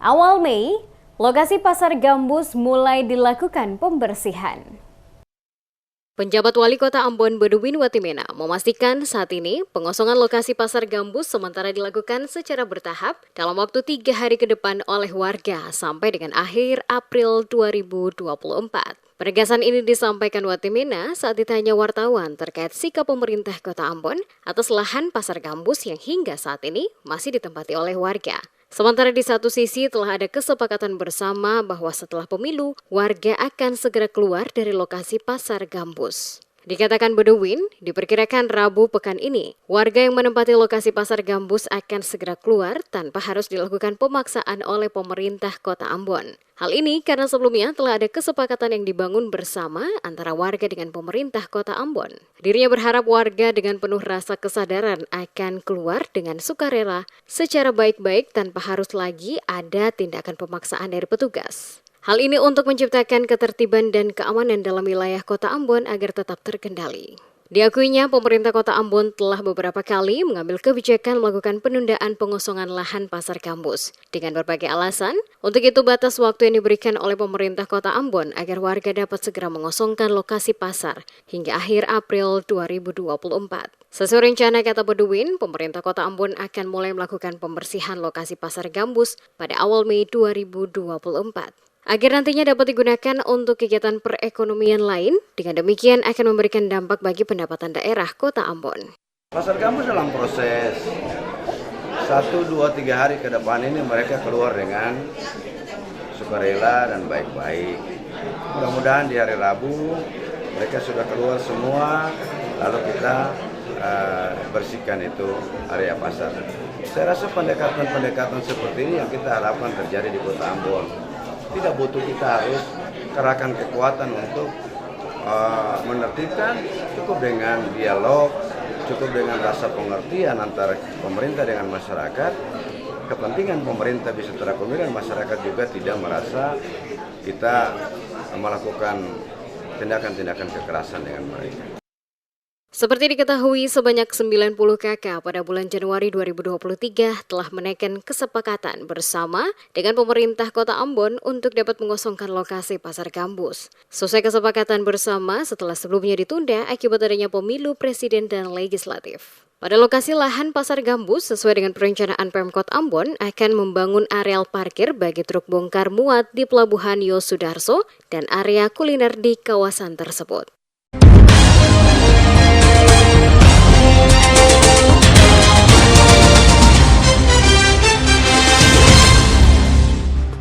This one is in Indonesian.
Awal Mei, lokasi Pasar Gambus mulai dilakukan pembersihan. Penjabat Wali Kota Ambon Baduwin Watimena memastikan saat ini pengosongan lokasi Pasar Gambus sementara dilakukan secara bertahap dalam waktu 3 hari ke depan oleh warga sampai dengan akhir April 2024. Penegasan ini disampaikan Watimena saat ditanya wartawan terkait sikap pemerintah Kota Ambon atas lahan Pasar Gambus yang hingga saat ini masih ditempati oleh warga. Sementara di satu sisi telah ada kesepakatan bersama bahwa setelah pemilu, warga akan segera keluar dari lokasi Pasar Gambus. Dikatakan Baduwin, diperkirakan Rabu pekan ini, warga yang menempati lokasi Pasar Gambus akan segera keluar tanpa harus dilakukan pemaksaan oleh pemerintah Kota Ambon. Hal ini karena sebelumnya telah ada kesepakatan yang dibangun bersama antara warga dengan pemerintah Kota Ambon. Dirinya berharap warga dengan penuh rasa kesadaran akan keluar dengan sukarela secara baik-baik tanpa harus lagi ada tindakan pemaksaan dari petugas. Hal ini untuk menciptakan ketertiban dan keamanan dalam wilayah Kota Ambon agar tetap terkendali. Diakuinya, pemerintah Kota Ambon telah beberapa kali mengambil kebijakan melakukan penundaan pengosongan lahan Pasar Gambus dengan berbagai alasan. Untuk itu, batas waktu yang diberikan oleh pemerintah Kota Ambon agar warga dapat segera mengosongkan lokasi pasar hingga akhir April 2024. Sesuai rencana kata Baduwin, pemerintah Kota Ambon akan mulai melakukan pembersihan lokasi Pasar Gambus pada awal Mei 2024. Agar nantinya dapat digunakan untuk kegiatan perekonomian lain, dengan demikian akan memberikan dampak bagi pendapatan daerah Kota Ambon. Pasar Gambus dalam proses 1, 2, 3 hari ke depan ini mereka keluar dengan sukarela dan baik-baik. Mudah-mudahan di hari Rabu mereka sudah keluar semua, lalu kita bersihkan itu area pasar. Saya rasa pendekatan seperti ini yang kita harapkan terjadi di Kota Ambon. Tidak butuh kita harus kerahkan kekuatan untuk menertibkan, cukup dengan dialog, cukup dengan rasa pengertian antara pemerintah dengan masyarakat. Kepentingan pemerintah bisa terakomodir dan masyarakat juga tidak merasa kita melakukan tindakan-tindakan kekerasan dengan mereka. Seperti diketahui, sebanyak 90 KK pada bulan Januari 2023 telah menaikkan kesepakatan bersama dengan pemerintah Kota Ambon untuk dapat mengosongkan lokasi Pasar Gambus. Sesuai kesepakatan bersama setelah sebelumnya ditunda akibat adanya pemilu presiden dan legislatif. Pada lokasi lahan Pasar Gambus, sesuai dengan perencanaan Pemkot Ambon, akan membangun areal parkir bagi truk bongkar muat di Pelabuhan Yosudarso dan area kuliner di kawasan tersebut.